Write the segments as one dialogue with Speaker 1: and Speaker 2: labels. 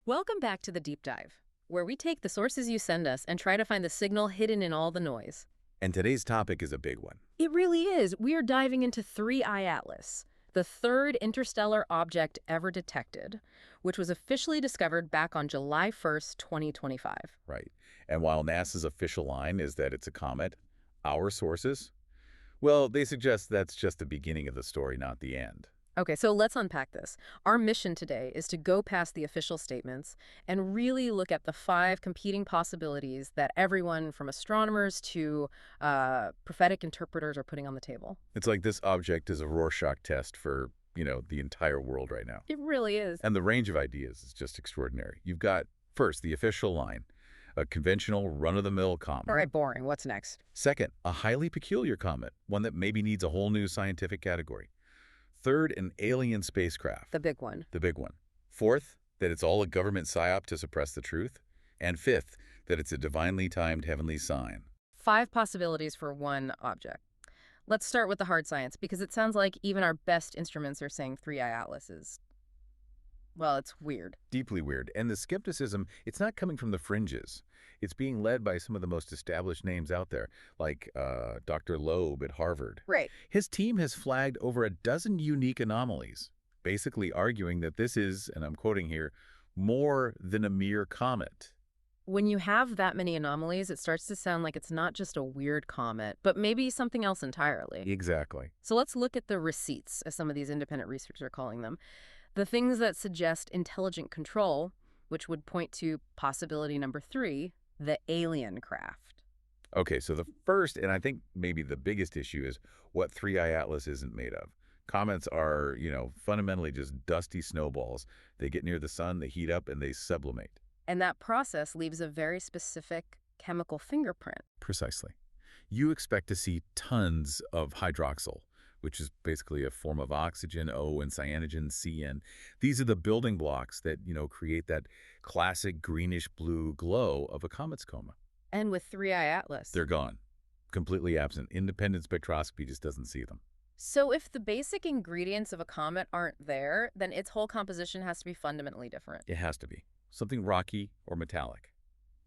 Speaker 1: Welcome back to the Deep Dive, where we take the sources you send us and try to find the signal hidden in all the noise.
Speaker 2: And today's topic is a big one.
Speaker 1: It really is. We are diving into 3I Atlas, the third interstellar object ever detected, which was officially discovered back on July 1st, 2025.
Speaker 2: Right. And while NASA's official line is that it's a comet, our sources, well, they suggest that's just the beginning of the story, not the end.
Speaker 1: Okay, so let's unpack this. Our mission today is to go past the official statements and really look at the 5 competing possibilities that everyone from astronomers to prophetic interpreters are putting on the table.
Speaker 2: It's like this object is a Rorschach test for, the entire world right now.
Speaker 1: It really is.
Speaker 2: And the range of ideas is just extraordinary. You've got, first, the official line, a conventional run-of-the-mill comet.
Speaker 1: All right, boring. What's next?
Speaker 2: Second, a highly peculiar comet, one that maybe needs a whole new scientific category. Third, an alien spacecraft.
Speaker 1: The big one.
Speaker 2: The big one. Fourth, that it's all a government psyop to suppress the truth. And fifth, that it's a divinely timed heavenly sign.
Speaker 1: 5 possibilities for one object. Let's start with the hard science, because it sounds like even our best instruments are saying 3I Atlas is, well, it's weird.
Speaker 2: Deeply weird. And the skepticism, it's not coming from the fringes. It's being led by some of the most established names out there, like Dr. Loeb at Harvard.
Speaker 1: Right.
Speaker 2: His team has flagged over a dozen unique anomalies, basically arguing that this is, and I'm quoting here, more than a mere comet.
Speaker 1: When you have that many anomalies, it starts to sound like it's not just a weird comet, but maybe something else entirely.
Speaker 2: Exactly.
Speaker 1: So let's look at the receipts, as some of these independent researchers are calling them. The things that suggest intelligent control, which would point to possibility number 3, the alien craft.
Speaker 2: Okay, so the first, and I think maybe the biggest issue, is what 3I Atlas isn't made of. Comets are, fundamentally just dusty snowballs. They get near the sun, they heat up, and they sublimate.
Speaker 1: And that process leaves a very specific chemical fingerprint.
Speaker 2: Precisely. You expect to see tons of hydroxyl, which is basically a form of oxygen, O, and cyanogen, CN. These are the building blocks that, create that classic greenish-blue glow of a comet's coma.
Speaker 1: And with 3I Atlas,
Speaker 2: They're gone. Completely absent. Independent spectroscopy just doesn't see them.
Speaker 1: So if the basic ingredients of a comet aren't there, then its whole composition has to be fundamentally different.
Speaker 2: It has to be. Something rocky or metallic.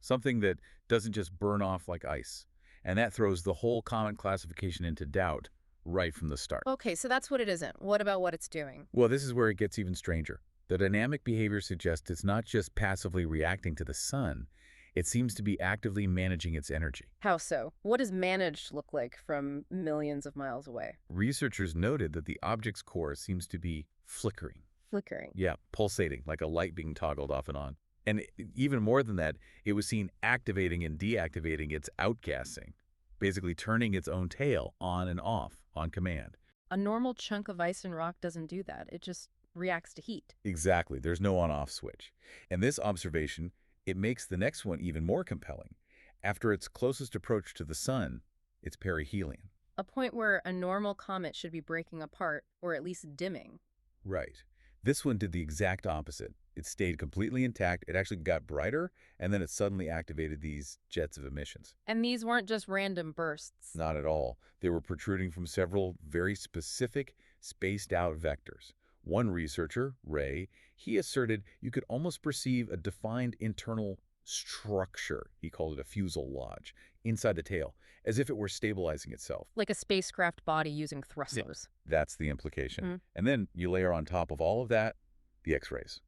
Speaker 2: Something that doesn't just burn off like ice. And that throws the whole comet classification into doubt right from the start.
Speaker 1: Okay, so that's what it isn't. What about what it's doing?
Speaker 2: Well, this is where it gets even stranger. The dynamic behavior suggests it's not just passively reacting to the sun. It seems to be actively managing its energy.
Speaker 1: How so? What does managed look like from millions of miles away?
Speaker 2: Researchers noted that the object's core seems to be flickering.
Speaker 1: Flickering.
Speaker 2: Yeah, pulsating, like a light being toggled off and on. And even more than that, it was seen activating and deactivating its outgassing, basically turning its own tail on and off on command.
Speaker 1: A normal chunk of ice and rock doesn't do that. It just reacts to heat.
Speaker 2: Exactly. There's no on-off switch. And this observation, it makes the next one even more compelling. After its closest approach to the sun, it's perihelion.
Speaker 1: A point where a normal comet should be breaking apart, or at least dimming.
Speaker 2: Right. This one did the exact opposite. It stayed completely intact. It actually got brighter, and then it suddenly activated these jets of emissions.
Speaker 1: And these weren't just random bursts.
Speaker 2: Not at all. They were protruding from several very specific, spaced-out vectors. One researcher, Ray, he asserted you could almost perceive a defined internal structure, he called it a fuselage, inside the tail, as if it were stabilizing itself.
Speaker 1: Like a spacecraft body using thrusters.
Speaker 2: That's the implication. And then you layer on top of all of that, the X-rays.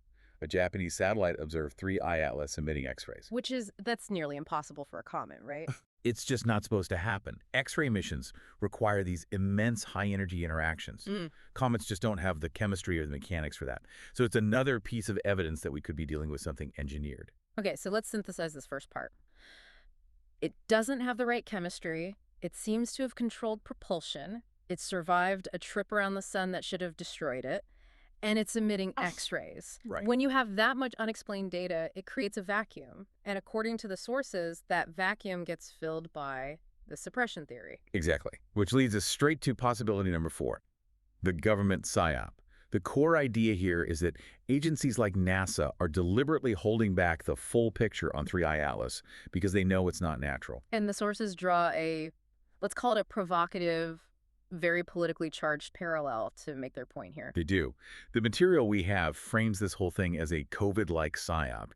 Speaker 2: A Japanese satellite observed 3I Atlas emitting X-rays.
Speaker 1: That's nearly impossible for a comet, right?
Speaker 2: It's just not supposed to happen. X-ray missions require these immense high-energy interactions. Comets just don't have the chemistry or the mechanics for that. So it's another piece of evidence that we could be dealing with something engineered.
Speaker 1: Okay, so let's synthesize this first part. It doesn't have the right chemistry. It seems to have controlled propulsion. It survived a trip around the sun that should have destroyed it. And it's emitting X-rays.
Speaker 2: Right.
Speaker 1: When you have that much unexplained data, it creates a vacuum. And according to the sources, that vacuum gets filled by the suppression theory.
Speaker 2: Exactly. Which leads us straight to possibility number 4, the government psyop. The core idea here is that agencies like NASA are deliberately holding back the full picture on 3I Atlas because they know it's not natural.
Speaker 1: And the sources draw let's call it a provocative very politically charged parallel to make their point here.
Speaker 2: They do. The material we have frames this whole thing as a COVID-like psyop,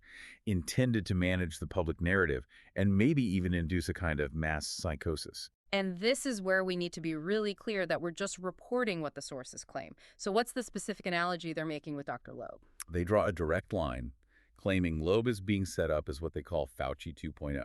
Speaker 2: intended to manage the public narrative and maybe even induce a kind of mass psychosis.
Speaker 1: And this is where we need to be really clear that we're just reporting what the sources claim. So what's the specific analogy they're making with Dr. Loeb?
Speaker 2: They draw a direct line, claiming Loeb is being set up as what they call Fauci 2.0.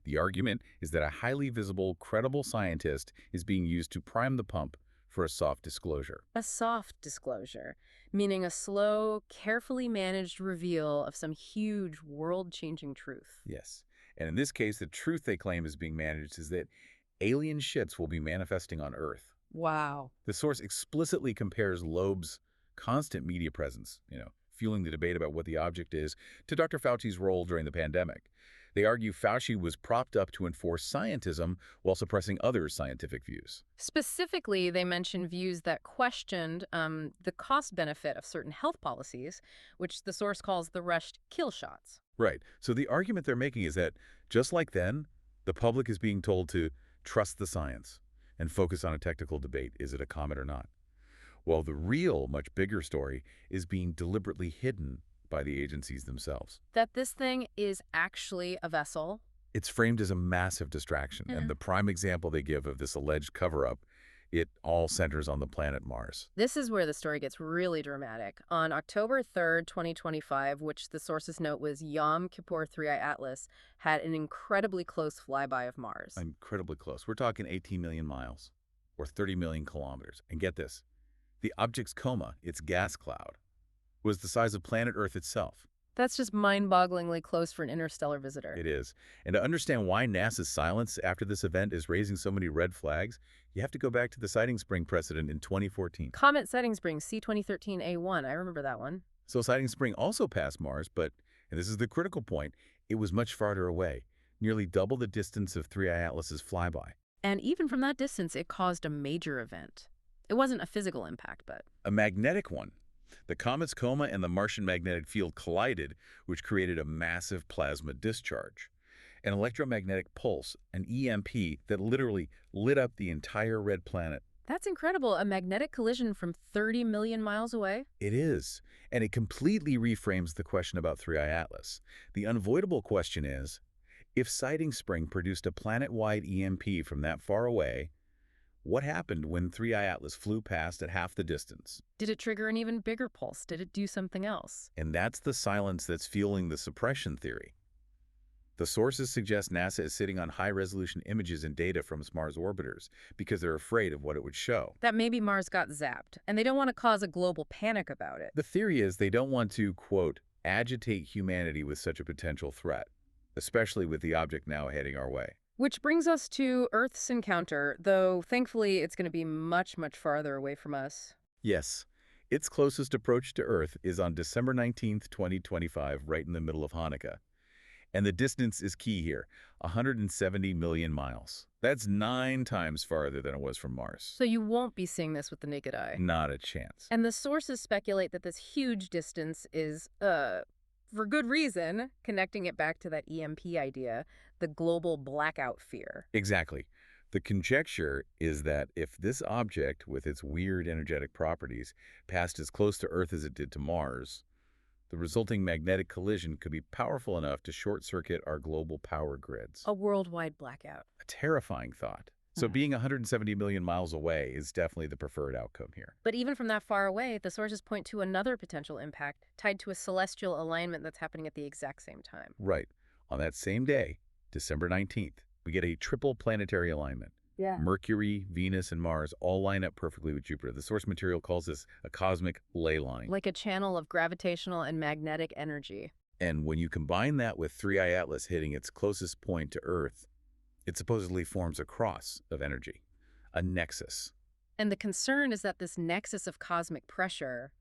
Speaker 2: The argument is that a highly visible, credible scientist is being used to prime the pump for a soft disclosure.
Speaker 1: A soft disclosure, meaning a slow, carefully managed reveal of some huge world-changing truth.
Speaker 2: Yes. And in this case, the truth they claim is being managed is that alien shits will be manifesting on Earth.
Speaker 1: Wow.
Speaker 2: The source explicitly compares Loeb's constant media presence, fueling the debate about what the object is, to Dr. Fauci's role during the pandemic. They argue Fauci was propped up to enforce scientism while suppressing other scientific views.
Speaker 1: Specifically, they mention views that questioned the cost-benefit of certain health policies, which the source calls the rushed kill shots.
Speaker 2: Right. So the argument they're making is that, just like then, the public is being told to trust the science and focus on a technical debate. Is it a comet or not? Well, the real, much bigger story is being deliberately hidden by the agencies themselves.
Speaker 1: That this thing is actually a vessel.
Speaker 2: It's framed as a massive distraction, and the prime example they give of this alleged cover-up, it all centers on the planet Mars.
Speaker 1: This is where the story gets really dramatic. On October 3rd, 2025, which the sources note was Yom Kippur 3I Atlas, had an incredibly close flyby of Mars.
Speaker 2: Incredibly close. We're talking 18 million miles, or 30 million kilometers. And get this, the object's coma, its gas cloud, was the size of planet Earth itself.
Speaker 1: That's just mind-bogglingly close for an interstellar visitor.
Speaker 2: It is. And to understand why NASA's silence after this event is raising so many red flags, you have to go back to the sighting spring precedent in 2014.
Speaker 1: Comet sighting spring, C2013 A1. I remember that one.
Speaker 2: So sighting spring also passed Mars, but, and this is the critical point, it was much farther away, nearly double the distance of 3I Atlas's flyby.
Speaker 1: And even from that distance, it caused a major event. It wasn't a physical impact, but
Speaker 2: a magnetic one. The comet's coma and the Martian magnetic field collided, which created a massive plasma discharge. An electromagnetic pulse, an EMP, that literally lit up the entire red planet.
Speaker 1: That's incredible. A magnetic collision from 30 million miles away?
Speaker 2: It is. And it completely reframes the question about 3I Atlas. The unavoidable question is, if sighting spring produced a planet-wide EMP from that far away, what happened when 3I Atlas flew past at half the distance?
Speaker 1: Did it trigger an even bigger pulse? Did it do something else?
Speaker 2: And that's the silence that's fueling the suppression theory. The sources suggest NASA is sitting on high-resolution images and data from its Mars orbiters because they're afraid of what it would show.
Speaker 1: That maybe Mars got zapped, and they don't want to cause a global panic about it.
Speaker 2: The theory is they don't want to, quote, agitate humanity with such a potential threat, especially with the object now heading our way.
Speaker 1: Which brings us to Earth's encounter, though thankfully it's going to be much, much farther away from us.
Speaker 2: Yes. Its closest approach to Earth is on December 19th, 2025, right in the middle of Hanukkah. And the distance is key here, 170 million miles. That's 9 times farther than it was from Mars.
Speaker 1: So you won't be seeing this with the naked eye.
Speaker 2: Not a chance.
Speaker 1: And the sources speculate that this huge distance is, for good reason, connecting it back to that EMP idea, the global blackout fear.
Speaker 2: Exactly. The conjecture is that if this object, with its weird energetic properties, passed as close to Earth as it did to Mars, the resulting magnetic collision could be powerful enough to short-circuit our global power grids.
Speaker 1: A worldwide blackout.
Speaker 2: A terrifying thought. So being 170 million miles away is definitely the preferred outcome here.
Speaker 1: But even from that far away, the sources point to another potential impact tied to a celestial alignment that's happening at the exact same time.
Speaker 2: Right. On that same day, December 19th, we get a triple planetary alignment.
Speaker 1: Yeah.
Speaker 2: Mercury, Venus, and Mars all line up perfectly with Jupiter. The source material calls this a cosmic ley line.
Speaker 1: Like a channel of gravitational and magnetic energy.
Speaker 2: And when you combine that with 3I Atlas hitting its closest point to Earth, it supposedly forms a cross of energy, a nexus.
Speaker 1: And the concern is that this nexus of cosmic pressure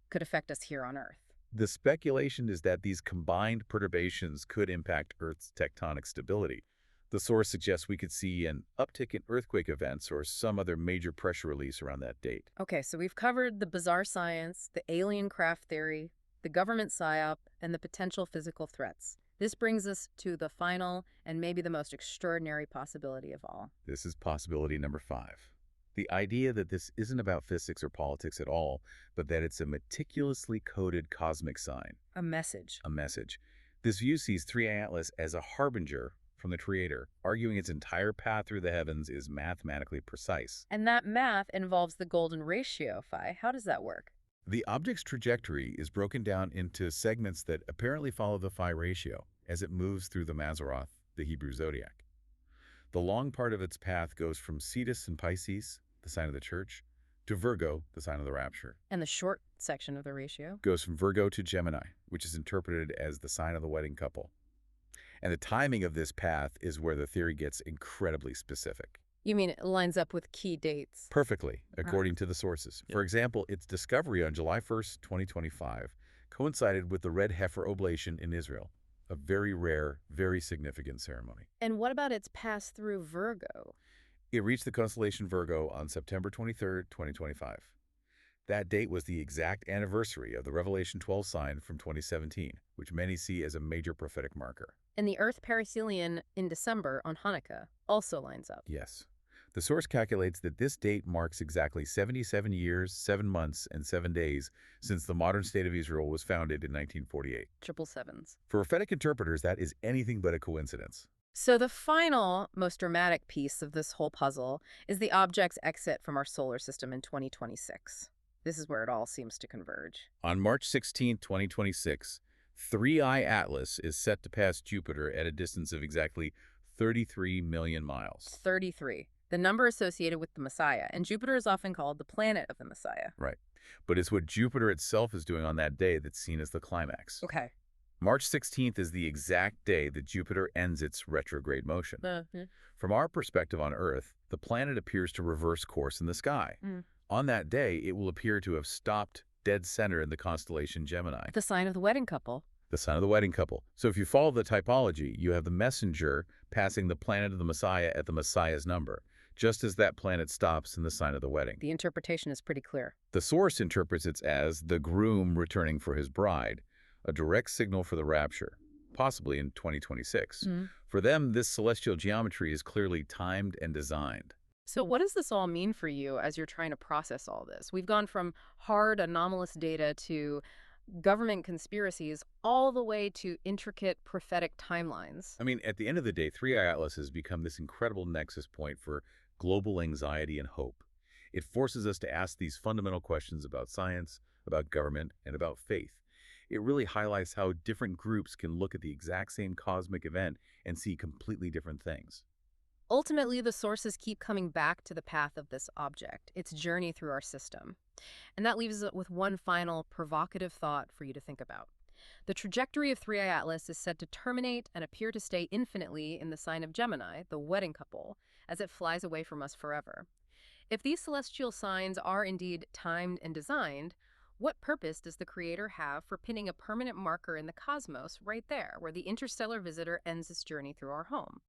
Speaker 1: could affect us here on Earth.
Speaker 2: The speculation is that these combined perturbations could impact Earth's tectonic stability. The source suggests we could see an uptick in earthquake events or some other major pressure release around that date.
Speaker 1: Okay, so we've covered the bizarre science, the alien craft theory, the government psyop, and the potential physical threats. This brings us to the final and maybe the most extraordinary possibility of all.
Speaker 2: This is possibility number 5. The idea that this isn't about physics or politics at all, but that it's a meticulously coded cosmic sign,
Speaker 1: A message.
Speaker 2: a message. This view sees 3i Atlas as a harbinger from the Creator, arguing its entire path through the heavens is mathematically precise.
Speaker 1: And that math involves the golden ratio, Phi. How does that work?
Speaker 2: The object's trajectory is broken down into segments that apparently follow the phi ratio as it moves through the Mazzaroth, the Hebrew zodiac. The long part of its path goes from Cetus and Pisces, the sign of the Church, to Virgo, the sign of the Rapture.
Speaker 1: And the short section of the ratio?
Speaker 2: Goes from Virgo to Gemini, which is interpreted as the sign of the wedding couple. And the timing of this path is where the theory gets incredibly specific.
Speaker 1: You mean it lines up with key dates?
Speaker 2: Perfectly, according to the sources. For example, its discovery on July 1st, 2025, coincided with the red heifer oblation in Israel, a very rare, very significant ceremony.
Speaker 1: And what about its pass through Virgo?
Speaker 2: It reached the constellation Virgo on September 23rd, 2025. That date was the exact anniversary of the Revelation 12 sign from 2017, which many see as a major prophetic marker.
Speaker 1: And the Earth perihelion in December on Hanukkah also lines up.
Speaker 2: Yes. The source calculates that this date marks exactly 77 years, 7 months, and 7 days since the modern state of Israel was founded in 1948.
Speaker 1: Triple sevens.
Speaker 2: For prophetic interpreters, that is anything but a coincidence.
Speaker 1: So the final, most dramatic piece of this whole puzzle is the object's exit from our solar system in 2026. This is where it all seems to converge.
Speaker 2: On March 16, 2026, 3i Atlas is set to pass Jupiter at a distance of exactly 33 million miles.
Speaker 1: 33. The number associated with the Messiah, and Jupiter is often called the planet of the Messiah.
Speaker 2: Right. But it's what Jupiter itself is doing on that day that's seen as the climax.
Speaker 1: Okay.
Speaker 2: March 16th is the exact day that Jupiter ends its retrograde motion. From our perspective on Earth, the planet appears to reverse course in the sky. On that day, it will appear to have stopped dead center in the constellation Gemini.
Speaker 1: The sign of the wedding couple.
Speaker 2: The sign of the wedding couple. So if you follow the typology, you have the messenger passing the planet of the Messiah at the Messiah's number, just as that planet stops in the sign of the wedding.
Speaker 1: The interpretation is pretty clear.
Speaker 2: The source interprets it as the groom returning for his bride, a direct signal for the rapture, possibly in 2026. For them, this celestial geometry is clearly timed and designed.
Speaker 1: So what does this all mean for you as you're trying to process all this? We've gone from hard, anomalous data to government conspiracies all the way to intricate prophetic timelines.
Speaker 2: I mean, at the end of the day, 3i Atlas has become this incredible nexus point for global anxiety and hope. It forces us to ask these fundamental questions about science, about government, and about faith. It really highlights how different groups can look at the exact same cosmic event and see completely different things.
Speaker 1: Ultimately, the sources keep coming back to the path of this object, its journey through our system. And that leaves us with one final provocative thought for you to think about. The trajectory of 3i Atlas is said to terminate and appear to stay infinitely in the sign of Gemini, the wedding couple, as it flies away from us forever. If these celestial signs are indeed timed and designed, what purpose does the Creator have for pinning a permanent marker in the cosmos right there, where the interstellar visitor ends its journey through our home?